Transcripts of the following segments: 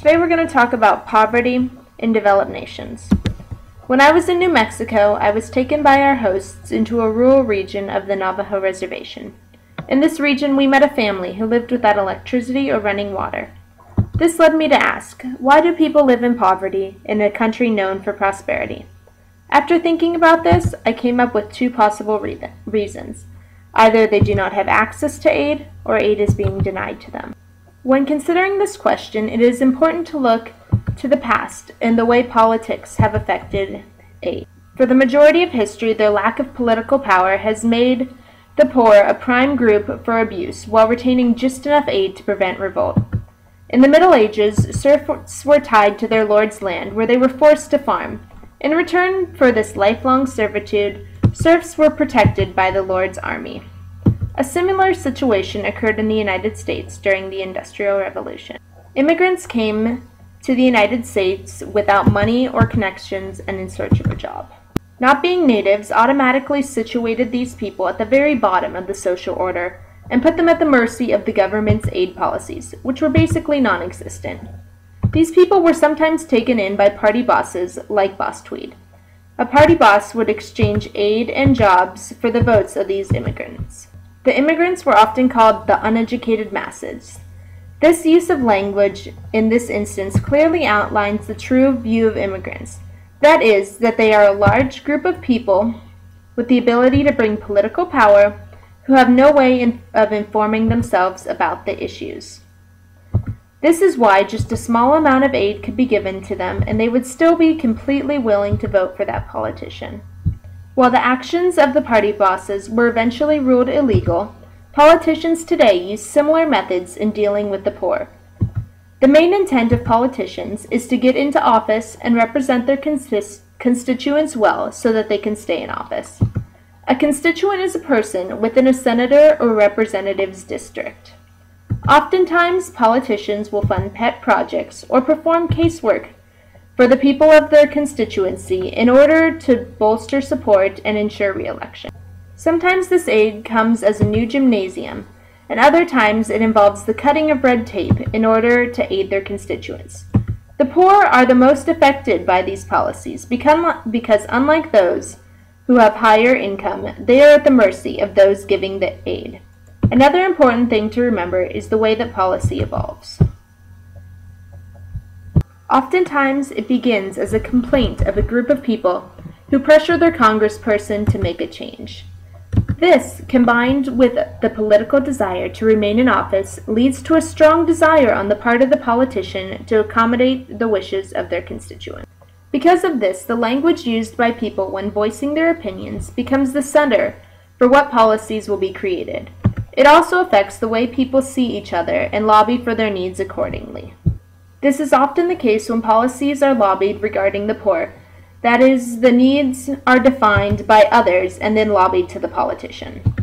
Today we're going to talk about poverty in developed nations. When I was in New Mexico, I was taken by our hosts into a rural region of the Navajo Reservation. In this region, we met a family who lived without electricity or running water. This led me to ask, why do people live in poverty in a country known for prosperity? After thinking about this, I came up with two possible reasons. Either they do not have access to aid, or aid is being denied to them. When considering this question, it is important to look to the past and the way politics have affected aid. For the majority of history, their lack of political power has made the poor a prime group for abuse while retaining just enough aid to prevent revolt. In the Middle Ages, serfs were tied to their lord's land where they were forced to farm. In return for this lifelong servitude, serfs were protected by the lord's army. A similar situation occurred in the United States during the Industrial Revolution. Immigrants came to the United States without money or connections and in search of a job. Not being natives automatically situated these people at the very bottom of the social order and put them at the mercy of the government's aid policies, which were basically non-existent. These people were sometimes taken in by party bosses like Boss Tweed. A party boss would exchange aid and jobs for the votes of these immigrants. The immigrants were often called the uneducated masses. This use of language in this instance clearly outlines the true view of immigrants. That is, that they are a large group of people with the ability to bring political power who have no way of informing themselves about the issues. This is why just a small amount of aid could be given to them and they would still be completely willing to vote for that politician. While the actions of the party bosses were eventually ruled illegal, politicians today use similar methods in dealing with the poor. The main intent of politicians is to get into office and represent their constituents well so that they can stay in office. A constituent is a person within a senator or representative's district. Oftentimes, politicians will fund pet projects or perform casework for the people of their constituency in order to bolster support and ensure re-election. Sometimes this aid comes as a new gymnasium, and other times it involves the cutting of red tape in order to aid their constituents. The poor are the most affected by these policies because unlike those who have higher income, they are at the mercy of those giving the aid. Another important thing to remember is the way that policy evolves. Oftentimes, it begins as a complaint of a group of people who pressure their congressperson to make a change. This, combined with the political desire to remain in office, leads to a strong desire on the part of the politician to accommodate the wishes of their constituents. Because of this, the language used by people when voicing their opinions becomes the center for what policies will be created. It also affects the way people see each other and lobby for their needs accordingly. This is often the case when policies are lobbied regarding the poor. That is, the needs are defined by others and then lobbied to the politician.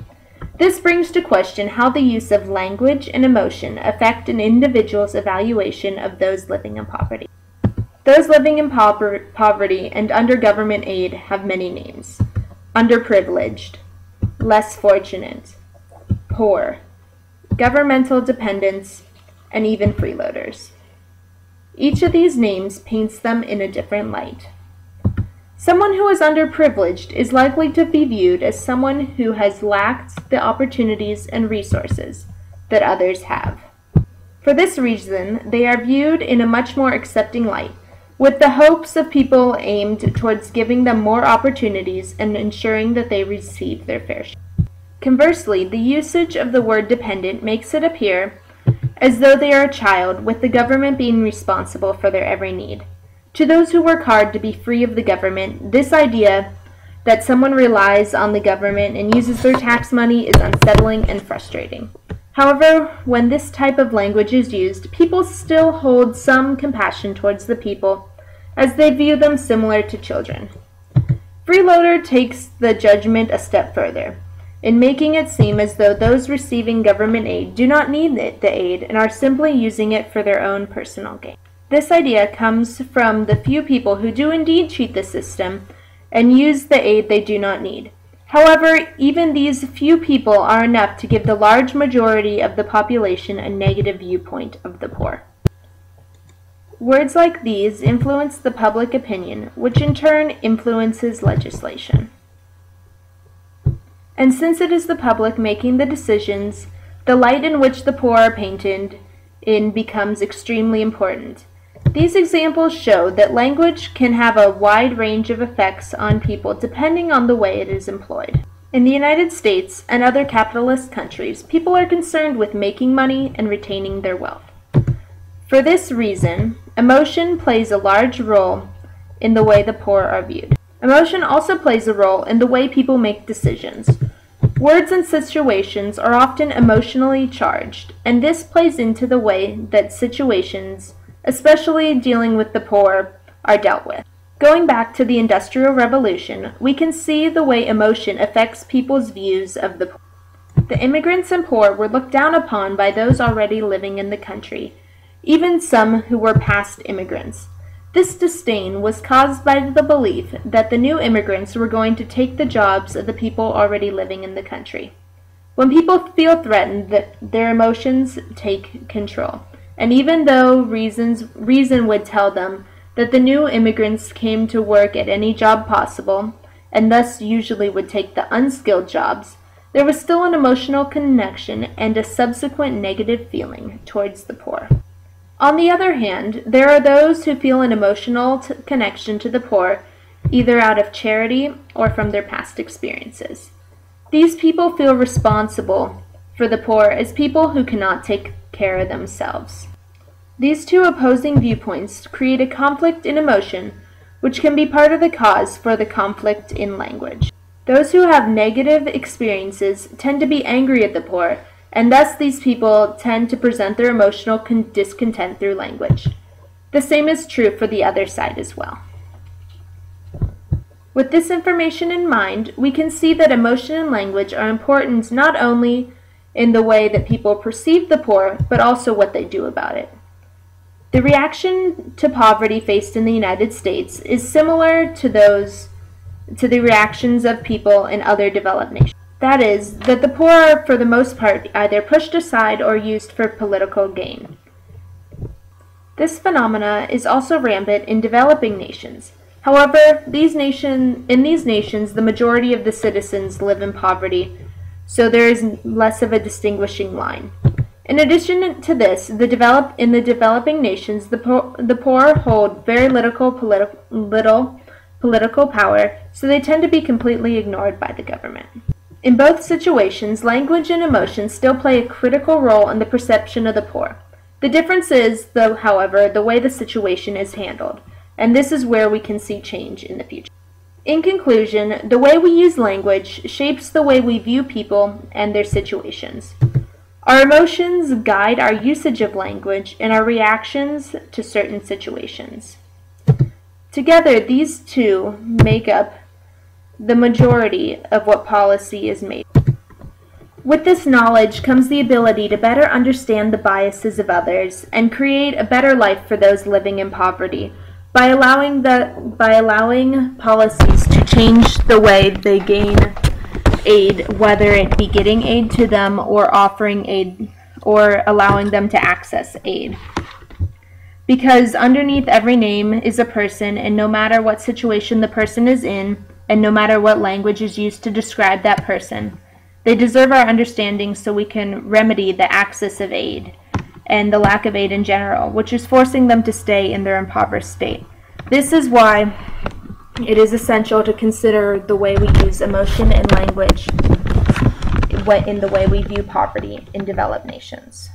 This brings to question how the use of language and emotion affect an individual's evaluation of those living in poverty. Those living in poverty and under government aid have many names: underprivileged, less fortunate, poor, governmental dependents, and even freeloaders. Each of these names paints them in a different light. Someone who is underprivileged is likely to be viewed as someone who has lacked the opportunities and resources that others have. For this reason, they are viewed in a much more accepting light, with the hopes of people aimed towards giving them more opportunities and ensuring that they receive their fair share. Conversely, the usage of the word dependent makes it appear as though they are a child, with the government being responsible for their every need. To those who work hard to be free of the government, this idea that someone relies on the government and uses their tax money is unsettling and frustrating. However, when this type of language is used, people still hold some compassion towards the people, as they view them similar to children. Freeloader takes the judgment a step further, in making it seem as though those receiving government aid do not need the aid and are simply using it for their own personal gain. This idea comes from the few people who do indeed cheat the system and use the aid they do not need. However, even these few people are enough to give the large majority of the population a negative viewpoint of the poor. Words like these influence the public opinion, which in turn influences legislation. And since it is the public making the decisions, the light in which the poor are painted in becomes extremely important. These examples show that language can have a wide range of effects on people depending on the way it is employed. In the United States and other capitalist countries, people are concerned with making money and retaining their wealth. For this reason, emotion plays a large role in the way the poor are viewed. Emotion also plays a role in the way people make decisions. Words and situations are often emotionally charged, and this plays into the way that situations, especially dealing with the poor, are dealt with. Going back to the Industrial Revolution, we can see the way emotion affects people's views of the poor. The immigrants and poor were looked down upon by those already living in the country, even some who were past immigrants. This disdain was caused by the belief that the new immigrants were going to take the jobs of the people already living in the country. When people feel threatened, their emotions take control. And even though reason would tell them that the new immigrants came to work at any job possible, and thus usually would take the unskilled jobs, there was still an emotional connection and a subsequent negative feeling towards the poor. On the other hand, there are those who feel an emotional connection to the poor, either out of charity or from their past experiences. These people feel responsible for the poor as people who cannot take care of themselves. These two opposing viewpoints create a conflict in emotion, which can be part of the cause for the conflict in language. Those who have negative experiences tend to be angry at the poor, and thus these people tend to present their emotional discontent through language. The same is true for the other side as well. With this information in mind, we can see that emotion and language are important not only in the way that people perceive the poor, but also what they do about it. The reaction to poverty faced in the United States is similar to the reactions of people in other developed nations. That is, that the poor are for the most part either pushed aside or used for political gain. This phenomena is also rampant in developing nations. However, in these nations, the majority of the citizens live in poverty, so there is less of a distinguishing line. In addition to this, in the developing nations, the poor hold very little political power, so they tend to be completely ignored by the government. In both situations, language and emotion still play a critical role in the perception of the poor. The difference is, though, however, the way the situation is handled, and this is where we can see change in the future. In conclusion, the way we use language shapes the way we view people and their situations. Our emotions guide our usage of language and our reactions to certain situations. Together, these two make up the majority of what policy is made. With this knowledge comes the ability to better understand the biases of others and create a better life for those living in poverty by allowing policies to change the way they gain aid, whether it be getting aid to them or offering aid or allowing them to access aid. Because underneath every name is a person, and no matter what situation the person is in, and no matter what language is used to describe that person, they deserve our understanding so we can remedy the access of aid and the lack of aid in general, which is forcing them to stay in their impoverished state. This is why it is essential to consider the way we use emotion and language in the way we view poverty in developed nations.